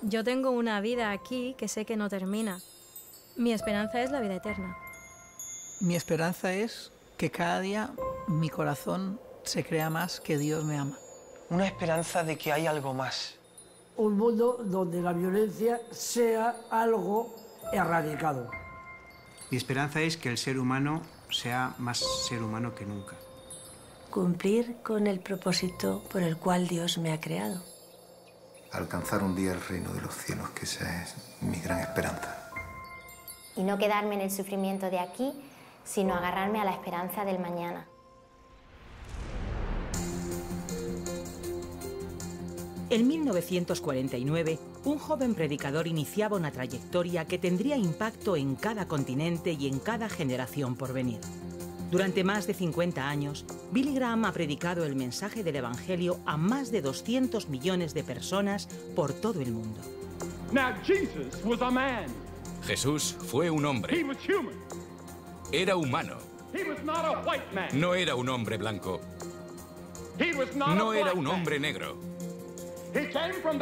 Yo tengo una vida aquí que sé que no termina. Mi esperanza es la vida eterna. Mi esperanza es que cada día mi corazón se crea más que Dios me ama. Una esperanza de que hay algo más. Un mundo donde la violencia sea algo erradicado. Mi esperanza es que el ser humano sea más ser humano que nunca. Cumplir con el propósito por el cual Dios me ha creado. Alcanzar un día el reino de los cielos, que esa es mi gran esperanza. Y no quedarme en el sufrimiento de aquí, sino agarrarme a la esperanza del mañana. En 1949, un joven predicador iniciaba una trayectoria que tendría impacto en cada continente y en cada generación por venir. Durante más de 50 años, Billy Graham ha predicado el mensaje del Evangelio a más de 200 millones de personas por todo el mundo. Jesús fue un hombre. Era humano. No era un hombre blanco. No era un hombre negro.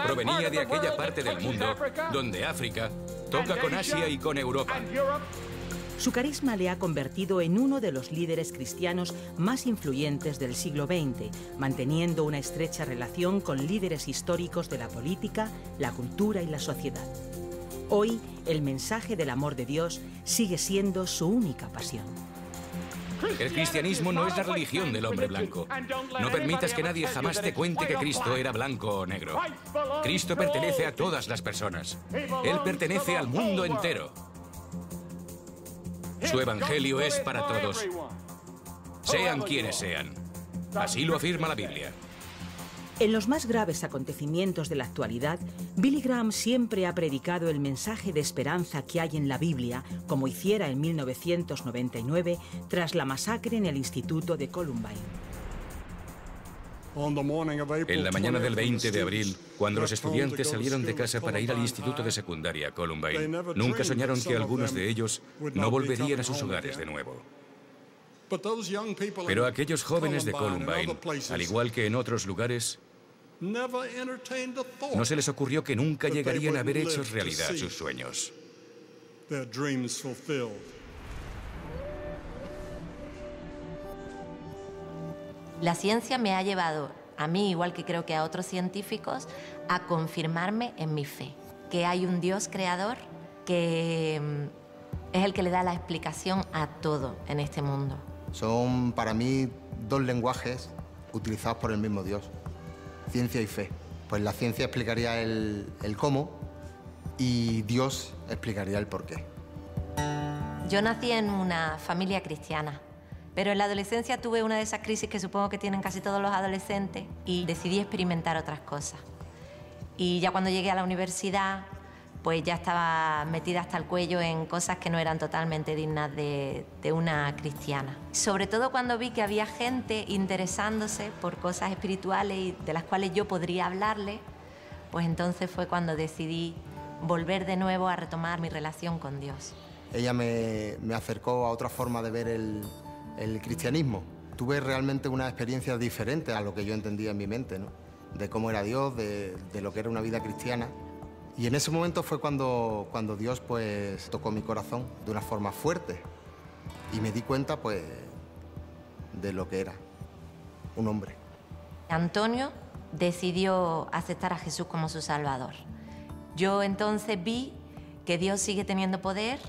Provenía de aquella parte del mundo donde África toca con Asia y con Europa. Su carisma le ha convertido en uno de los líderes cristianos más influyentes del siglo XX, manteniendo una estrecha relación con líderes históricos de la política, la cultura y la sociedad. Hoy, el mensaje del amor de Dios sigue siendo su única pasión. El cristianismo no es la religión del hombre blanco. No permitas que nadie jamás te cuente que Cristo era blanco o negro. Cristo pertenece a todas las personas. Él pertenece al mundo entero. Su evangelio es para todos, sean quienes sean. Así lo afirma la Biblia. En los más graves acontecimientos de la actualidad, Billy Graham siempre ha predicado el mensaje de esperanza que hay en la Biblia, como hiciera en 1999 tras la masacre en el Instituto de Columbine. En la mañana del 20 de abril, cuando los estudiantes salieron de casa para ir al instituto de secundaria Columbine, nunca soñaron que algunos de ellos no volverían a sus hogares de nuevo. Pero a aquellos jóvenes de Columbine, al igual que en otros lugares, no se les ocurrió que nunca llegarían a ver hechos realidad sus sueños. La ciencia me ha llevado, a mí igual que creo que a otros científicos, a confirmarme en mi fe, que hay un Dios creador que es el que le da la explicación a todo en este mundo. Son para mí dos lenguajes utilizados por el mismo Dios, ciencia y fe. Pues la ciencia explicaría el cómo y Dios explicaría el por qué. Yo nací en una familia cristiana. Pero en la adolescencia tuve una de esas crisis que supongo que tienen casi todos los adolescentes y decidí experimentar otras cosas. Y ya cuando llegué a la universidad, pues ya estaba metida hasta el cuello en cosas que no eran totalmente dignas de una cristiana. Sobre todo cuando vi que había gente interesándose por cosas espirituales y de las cuales yo podría hablarle, pues entonces fue cuando decidí volver de nuevo a retomar mi relación con Dios. Ella me acercó a otra forma de ver el cristianismo. Tuve realmente una experiencia diferente a lo que yo entendía en mi mente, ¿no? De cómo era Dios, de lo que era una vida cristiana. Y en ese momento fue cuando Dios pues tocó mi corazón de una forma fuerte y me di cuenta pues de lo que era un hombre. Antonio decidió aceptar a Jesús como su Salvador. Yo entonces vi que Dios sigue teniendo poder,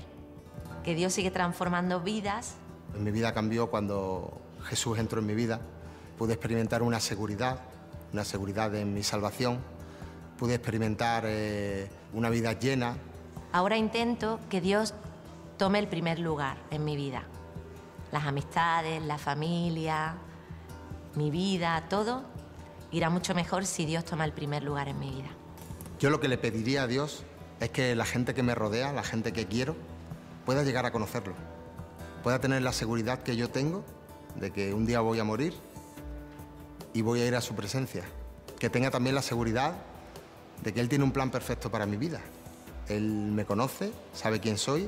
que Dios sigue transformando vidas. Mi vida cambió cuando Jesús entró en mi vida. Pude experimentar una seguridad en mi salvación. Pude experimentar una vida llena. Ahora intento que Dios tome el primer lugar en mi vida. Las amistades, la familia, mi vida, todo irá mucho mejor si Dios toma el primer lugar en mi vida. Yo lo que le pediría a Dios es que la gente que me rodea, la gente que quiero, pueda llegar a conocerlo. Pueda tener la seguridad que yo tengo de que un día voy a morir y voy a ir a su presencia. Que tenga también la seguridad de que Él tiene un plan perfecto para mi vida. Él me conoce, sabe quién soy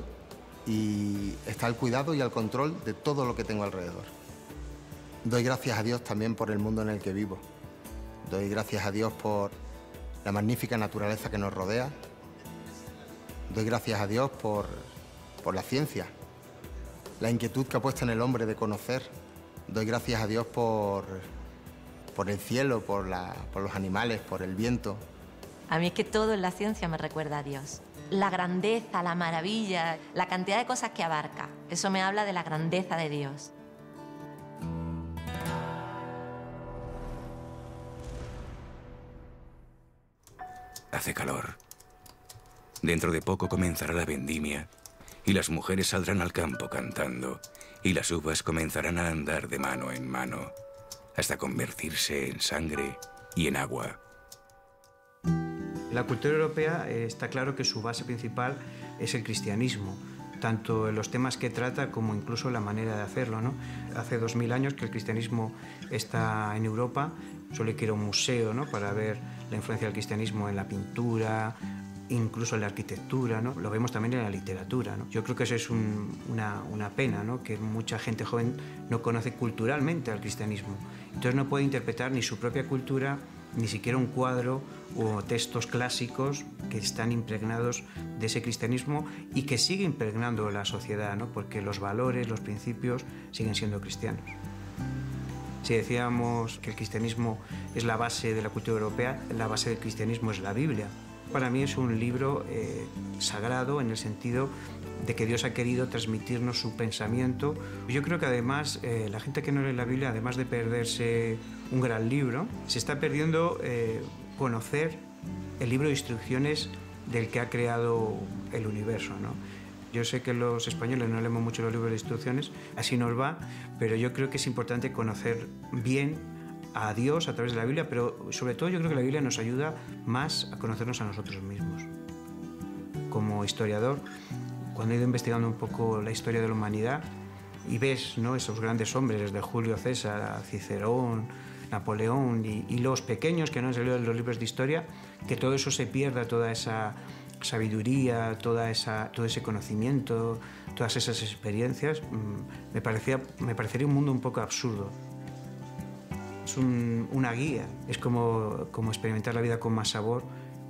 y está al cuidado y al control de todo lo que tengo alrededor. Doy gracias a Dios también por el mundo en el que vivo. Doy gracias a Dios por la magnífica naturaleza que nos rodea. Doy gracias a Dios por la ciencia, la inquietud que ha puesto en el hombre de conocer. Doy gracias a Dios por el cielo, por los animales, por el viento. A mí es que todo en la ciencia me recuerda a Dios. La grandeza, la maravilla, la cantidad de cosas que abarca. Eso me habla de la grandeza de Dios. Hace calor. Dentro de poco comenzará la vendimia y las mujeres saldrán al campo cantando y las uvas comenzarán a andar de mano en mano hasta convertirse en sangre y en agua. La cultura europea está claro que su base principal es el cristianismo, tanto en los temas que trata como incluso la manera de hacerlo, ¿no? Hace 2000 años que el cristianismo está en Europa, solo hay que ir a un museo, ¿no?, para ver la influencia del cristianismo en la pintura, incluso en la arquitectura, ¿no? Lo vemos también en la literatura, ¿no? Yo creo que eso es una pena, ¿no?, que mucha gente joven no conoce culturalmente al cristianismo. Entonces no puede interpretar ni su propia cultura, ni siquiera un cuadro o textos clásicos que están impregnados de ese cristianismo y que sigue impregnando la sociedad, ¿no?, porque los valores, los principios siguen siendo cristianos. Si decíamos que el cristianismo es la base de la cultura europea, la base del cristianismo es la Biblia. Para mí es un libro sagrado en el sentido de que Dios ha querido transmitirnos su pensamiento. Yo creo que además la gente que no lee la Biblia, además de perderse un gran libro, se está perdiendo conocer el libro de instrucciones del que ha creado el universo, ¿no? Yo sé que los españoles no leemos mucho los libros de instrucciones, así nos va, pero yo creo que es importante conocer bien a Dios a través de la Biblia, pero sobre todo yo creo que la Biblia nos ayuda más a conocernos a nosotros mismos. Como historiador, cuando he ido investigando un poco la historia de la humanidad y ves, ¿no?, esos grandes hombres, desde Julio César a Cicerón, Napoleón y los pequeños que no han salido de los libros de historia, que todo eso se pierda, toda esa sabiduría, todo ese conocimiento, todas esas experiencias, me parecería un mundo un poco absurdo. Es una guía, es como experimentar la vida con más sabor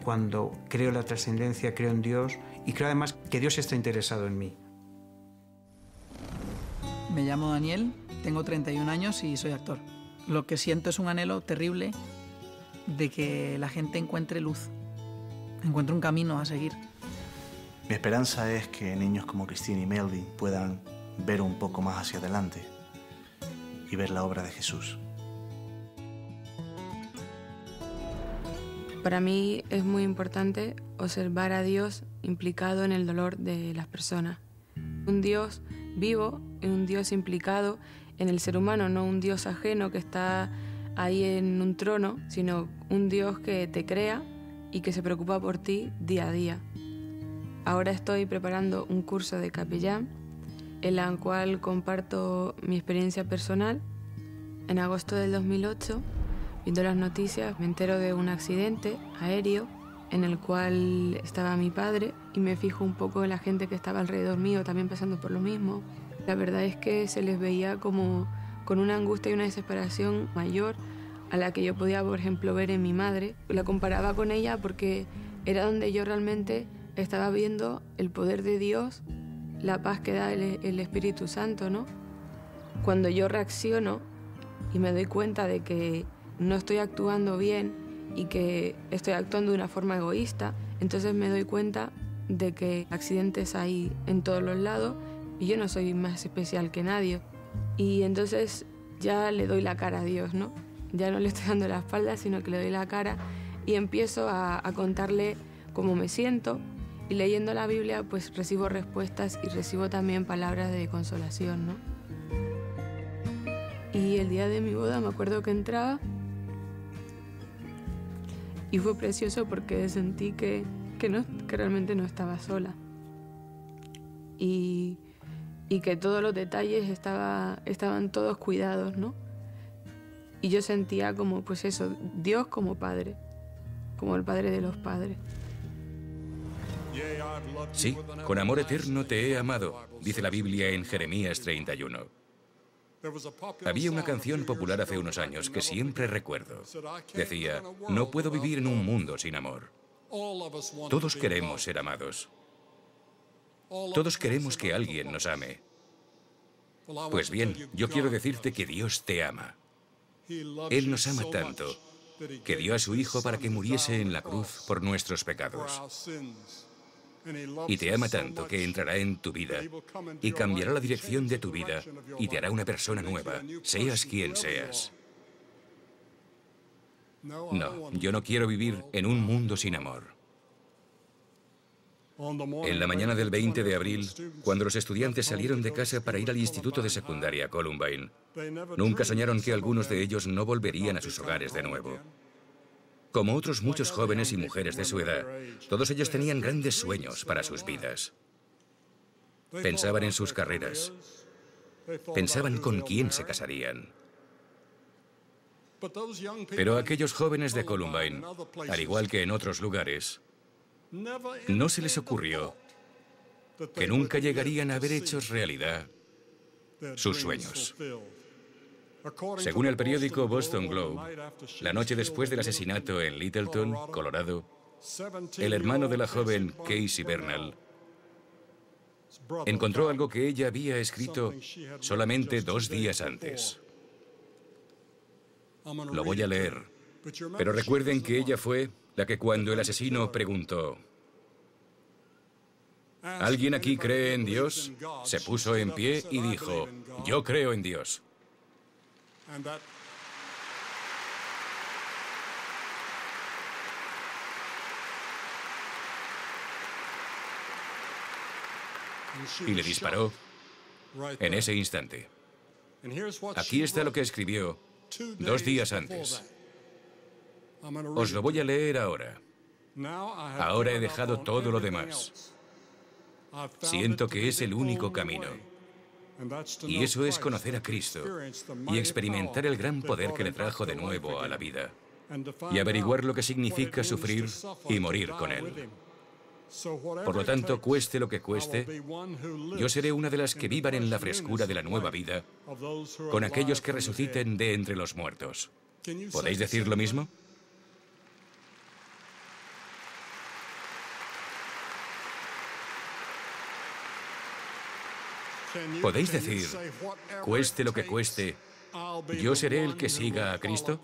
cuando creo en la trascendencia, creo en Dios y creo además que Dios está interesado en mí. Me llamo Daniel, tengo 31 años y soy actor. Lo que siento es un anhelo terrible de que la gente encuentre luz, encuentre un camino a seguir. Mi esperanza es que niños como Cristina y Meldy puedan ver un poco más hacia adelante y ver la obra de Jesús. Para mí es muy importante observar a Dios implicado en el dolor de las personas. Un Dios vivo y un Dios implicado en el ser humano, no un Dios ajeno que está ahí en un trono, sino un Dios que te crea y que se preocupa por ti día a día. Ahora estoy preparando un curso de capellán en la cual comparto mi experiencia personal. En agosto del 2008, viendo las noticias, me entero de un accidente aéreo en el cual estaba mi padre y me fijo un poco en la gente que estaba alrededor mío también pasando por lo mismo. La verdad es que se les veía como con una angustia y una desesperación mayor a la que yo podía, por ejemplo, ver en mi madre. La comparaba con ella porque era donde yo realmente estaba viendo el poder de Dios, la paz que da el Espíritu Santo, ¿no? Cuando yo reacciono y me doy cuenta de que no estoy actuando bien y que estoy actuando de una forma egoísta, entonces me doy cuenta de que accidentes hay en todos los lados y yo no soy más especial que nadie. Y entonces ya le doy la cara a Dios, ¿no? Ya no le estoy dando la espalda, sino que le doy la cara y empiezo a contarle cómo me siento. Y leyendo la Biblia, pues recibo respuestas y recibo también palabras de consolación, ¿no? Y el día de mi boda me acuerdo que entraba y fue precioso porque sentí que realmente no estaba sola. Y que todos los detalles estaban todos cuidados, ¿no? Y yo sentía como, pues eso, Dios como Padre, como el Padre de los padres. Sí, con amor eterno te he amado, dice la Biblia en Jeremías 31. Había una canción popular hace unos años que siempre recuerdo. Decía, no puedo vivir en un mundo sin amor. Todos queremos ser amados. Todos queremos que alguien nos ame. Pues bien, yo quiero decirte que Dios te ama. Él nos ama tanto que dio a su Hijo para que muriese en la cruz por nuestros pecados. Y te ama tanto que entrará en tu vida y cambiará la dirección de tu vida y te hará una persona nueva, seas quien seas. No, yo no quiero vivir en un mundo sin amor. En la mañana del 20 de abril, cuando los estudiantes salieron de casa para ir al instituto de secundaria Columbine, nunca soñaron que algunos de ellos no volverían a sus hogares de nuevo. Como otros muchos jóvenes y mujeres de su edad, todos ellos tenían grandes sueños para sus vidas. Pensaban en sus carreras. Pensaban con quién se casarían. Pero a aquellos jóvenes de Columbine, al igual que en otros lugares, no se les ocurrió que nunca llegarían a ver hechos realidad sus sueños. Según el periódico Boston Globe, la noche después del asesinato en Littleton, Colorado, el hermano de la joven Casey Bernal encontró algo que ella había escrito solamente 2 días antes. Lo voy a leer, pero recuerden que ella fue la que cuando el asesino preguntó, ¿alguien aquí cree en Dios?, se puso en pie y dijo, yo creo en Dios. Y le disparó en ese instante. Aquí está lo que escribió 2 días antes. Os lo voy a leer ahora. Ahora he dejado todo lo demás. Siento que es el único camino. Y eso es conocer a Cristo y experimentar el gran poder que le trajo de nuevo a la vida. Y averiguar lo que significa sufrir y morir con Él. Por lo tanto, cueste lo que cueste, yo seré una de las que vivan en la frescura de la nueva vida, con aquellos que resuciten de entre los muertos. ¿Podéis decir lo mismo? ¿Podéis decir, cueste lo que cueste, yo seré el que siga a Cristo?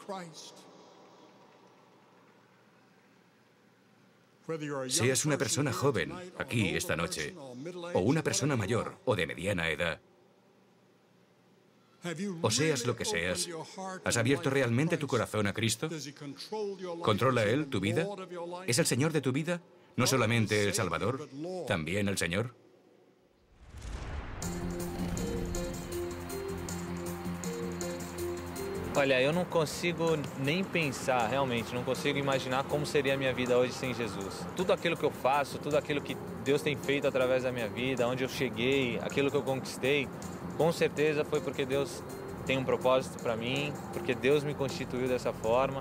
Seas una persona joven, aquí esta noche, o una persona mayor o de mediana edad, o seas lo que seas, ¿has abierto realmente tu corazón a Cristo? ¿Controla Él tu vida? ¿Es el Señor de tu vida? ¿No solamente el Salvador, también el Señor? Olha, eu não consigo nem pensar, realmente, não consigo imaginar como seria a minha vida hoje sem Jesus. Tudo aquilo que eu faço, tudo aquilo que Deus tem feito através da minha vida, onde eu cheguei, aquilo que eu conquistei, com certeza foi porque Deus tem um propósito para mim, porque Deus me constituiu dessa forma.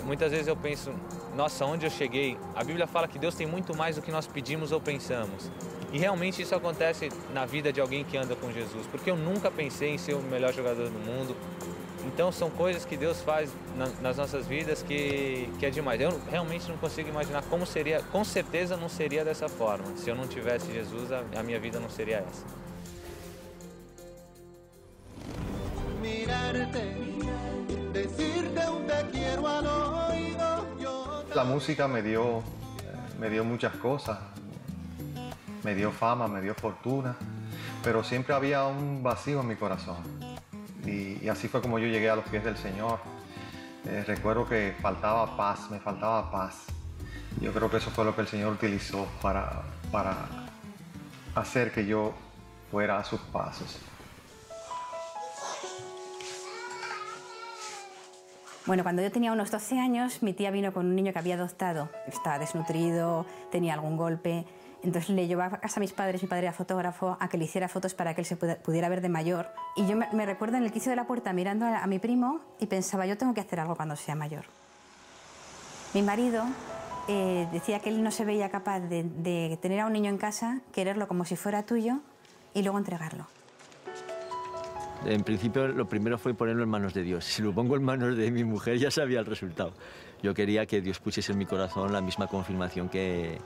Muitas vezes eu penso, nossa, onde eu cheguei? A Bíblia fala que Deus tem muito mais do que nós pedimos ou pensamos. E realmente isso acontece na vida de alguém que anda com Jesus, porque eu nunca pensei em ser o melhor jogador do mundo. Então são coisas que Deus faz nas nossas vidas que é demais. Eu realmente não consigo imaginar como seria, com certeza não seria dessa forma. Se eu não tivesse Jesus, a minha vida não seria essa. La música me dio muchas cosas. Me dio fama, me dio fortuna, pero siempre había un vacío en mi corazón. Y así fue como yo llegué a los pies del Señor. Recuerdo que faltaba paz, me faltaba paz. Yo creo que eso fue lo que el Señor utilizó para hacer que yo fuera a sus pasos. Bueno, cuando yo tenía unos 12 años, mi tía vino con un niño que había adoptado. Estaba desnutrido, tenía algún golpe. Entonces le llevaba a casa a mis padres, mi padre era fotógrafo, a que le hiciera fotos para que él se pudiera ver de mayor. Y yo me recuerdo en el quicio de la puerta mirando a mi primo y pensaba, yo tengo que hacer algo cuando sea mayor. Mi marido decía que él no se veía capaz de tener a un niño en casa, quererlo como si fuera tuyo y luego entregarlo. En principio, lo primero fue ponerlo en manos de Dios. Si lo pongo en manos de mi mujer, ya sabía el resultado. Yo quería que Dios pusiese en mi corazón la misma confirmación que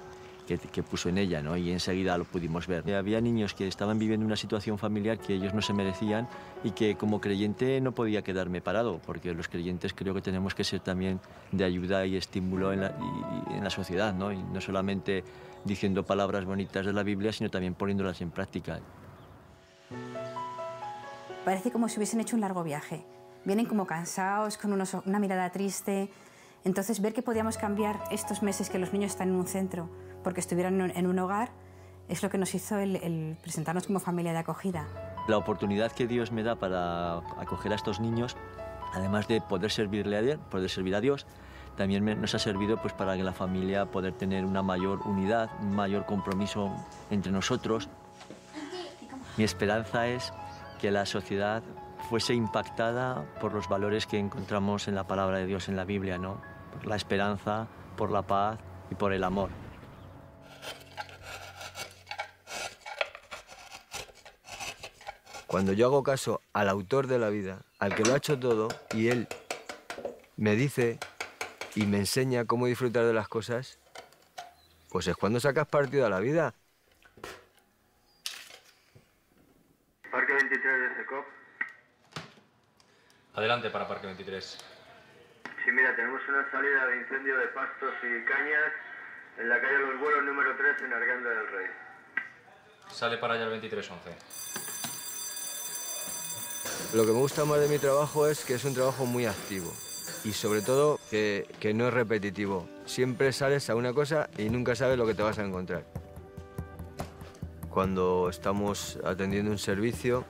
puso en ella, ¿no? Y enseguida lo pudimos ver. Había niños que estaban viviendo una situación familiar que ellos no se merecían y que como creyente no podía quedarme parado, porque los creyentes creo que tenemos que ser también de ayuda y estímulo en la sociedad, ¿no? Y no solamente diciendo palabras bonitas de la Biblia, sino también poniéndolas en práctica. Parece como si hubiesen hecho un largo viaje. Vienen como cansados, con una mirada triste. Entonces, ver que podíamos cambiar estos meses que los niños están en un centro porque estuvieran en un hogar, es lo que nos hizo el presentarnos como familia de acogida. La oportunidad que Dios me da para acoger a estos niños, además de poder servir a Dios, también nos ha servido pues, para que la familia poder tener una mayor unidad, un mayor compromiso entre nosotros. Mi esperanza es que la sociedad fuese impactada por los valores que encontramos en la palabra de Dios en la Biblia, ¿no? Por la esperanza, por la paz y por el amor. Cuando yo hago caso al autor de la vida, al que lo ha hecho todo, y él me dice y me enseña cómo disfrutar de las cosas, pues es cuando sacas partido a la vida. Parque 23 de SECOP. Adelante para Parque 23. Sí, mira, tenemos una salida de incendio de pastos y cañas en la calle Los Vuelos número 3 en Arganda del Rey. Sale para allá el 2311. Lo que me gusta más de mi trabajo es que es un trabajo muy activo y sobre todo que no es repetitivo. Siempre sales a una cosa y nunca sabes lo que te vas a encontrar. Cuando estamos atendiendo un servicio,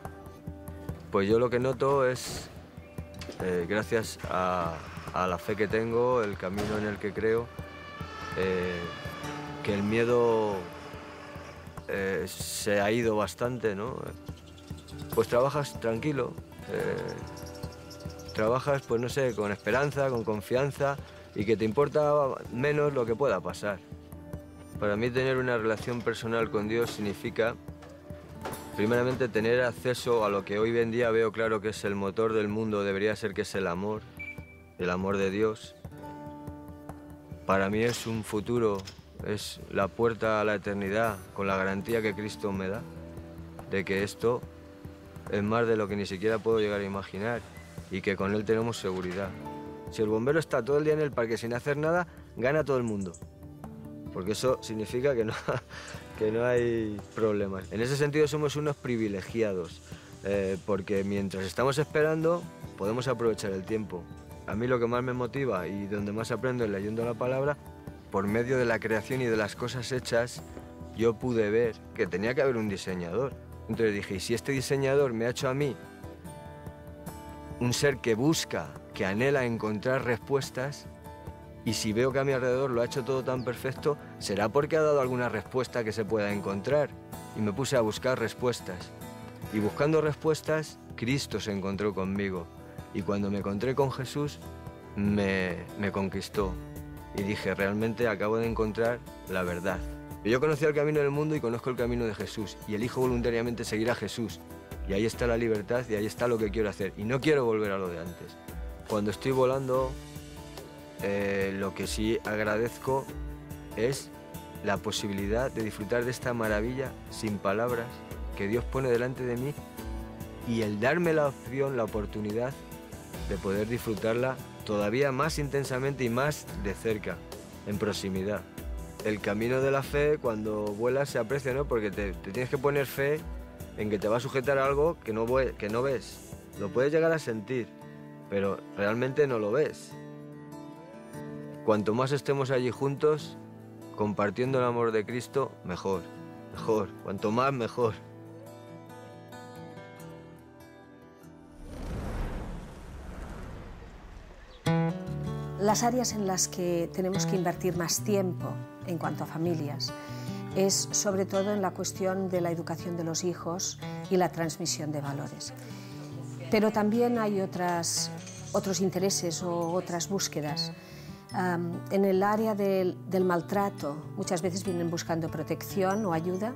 pues yo lo que noto es, gracias a la fe que tengo, el camino en el que creo, que el miedo se ha ido bastante, ¿no? Pues trabajas tranquilo, trabajas, pues no sé, con esperanza, con confianza y que te importa menos lo que pueda pasar. Para mí tener una relación personal con Dios significa, primeramente, tener acceso a lo que hoy en día veo claro que es el motor del mundo, debería ser que es el amor de Dios. Para mí es un futuro, es la puerta a la eternidad, con la garantía que Cristo me da, de que esto es más de lo que ni siquiera puedo llegar a imaginar y que con él tenemos seguridad. Si el bombero está todo el día en el parque sin hacer nada, gana todo el mundo, porque eso significa que no hay problemas. En ese sentido somos unos privilegiados, porque mientras estamos esperando podemos aprovechar el tiempo. A mí lo que más me motiva y donde más aprendo es leyendo la palabra. Por medio de la creación y de las cosas hechas, yo pude ver que tenía que haber un diseñador. Entonces dije, ¿y si este diseñador me ha hecho a mí un ser que busca, que anhela encontrar respuestas, y si veo que a mi alrededor lo ha hecho todo tan perfecto, será porque ha dado alguna respuesta que se pueda encontrar? Y me puse a buscar respuestas. Y buscando respuestas, Cristo se encontró conmigo. Y cuando me encontré con Jesús, me conquistó. Y dije, realmente acabo de encontrar la verdad. Yo conocí el camino del mundo y conozco el camino de Jesús. Y elijo voluntariamente seguir a Jesús. Y ahí está la libertad y ahí está lo que quiero hacer. Y no quiero volver a lo de antes. Cuando estoy volando, lo que sí agradezco es la posibilidad de disfrutar de esta maravilla sin palabras que Dios pone delante de mí y el darme la opción, la oportunidad de poder disfrutarla todavía más intensamente y más de cerca, en proximidad. El camino de la fe, cuando vuelas, se aprecia, ¿no? Porque te tienes que poner fe en que te va a sujetar a algo que no ves. Lo puedes llegar a sentir, pero realmente no lo ves. Cuanto más estemos allí juntos, compartiendo el amor de Cristo, mejor, mejor. Cuanto más, mejor. Las áreas en las que tenemos que invertir más tiempo en cuanto a familias es sobre todo en la cuestión de la educación de los hijos y la transmisión de valores. Pero también hay otros intereses o otras búsquedas. En el área del maltrato muchas veces vienen buscando protección o ayuda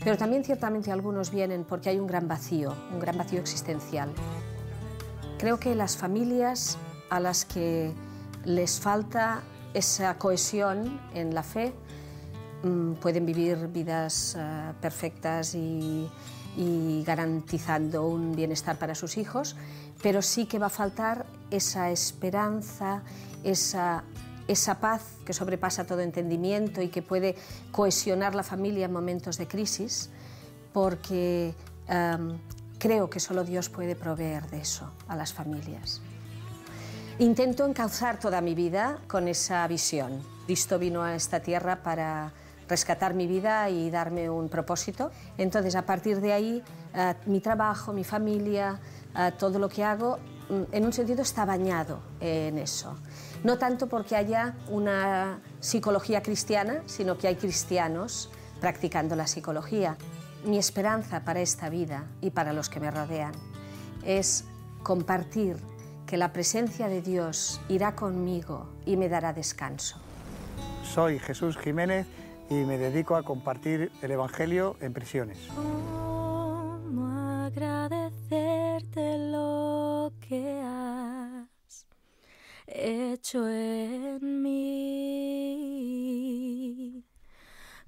pero también ciertamente algunos vienen porque hay un gran vacío existencial. Creo que las familias a las que les falta esa cohesión en la fe pueden vivir vidas perfectas y garantizando un bienestar para sus hijos, pero sí que va a faltar esa esperanza, esa paz que sobrepasa todo entendimiento y que puede cohesionar la familia en momentos de crisis, porque creo que solo Dios puede proveer de eso a las familias. Intento encauzar toda mi vida con esa visión. Cristo vino a esta tierra para rescatar mi vida y darme un propósito. Entonces, a partir de ahí, mi trabajo, mi familia, todo lo que hago, en un sentido está bañado en eso. No tanto porque haya una psicología cristiana, sino que hay cristianos practicando la psicología. Mi esperanza para esta vida y para los que me rodean es compartir que la presencia de Dios irá conmigo y me dará descanso. Soy Jesús Jiménez y me dedico a compartir el Evangelio en prisiones. ¿Cómo agradecerte lo que has hecho en mí?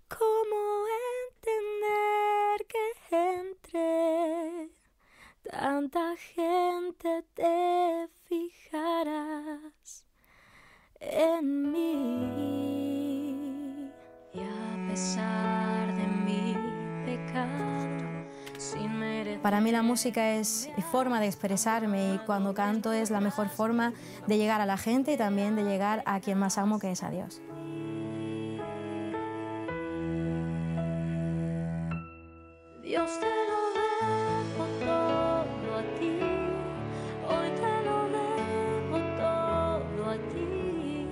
¿Cómo entender que entre tanta gente te fijarás en mí? Y a pesar de mi pecado, sin merecer... Para mí la música es forma de expresarme y cuando canto es la mejor forma de llegar a la gente y también de llegar a quien más amo, que es a Dios. Dios te lo dejo todo a ti, hoy te lo dejo todo a ti,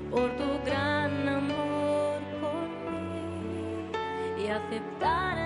por tu gran amor por mí y aceptar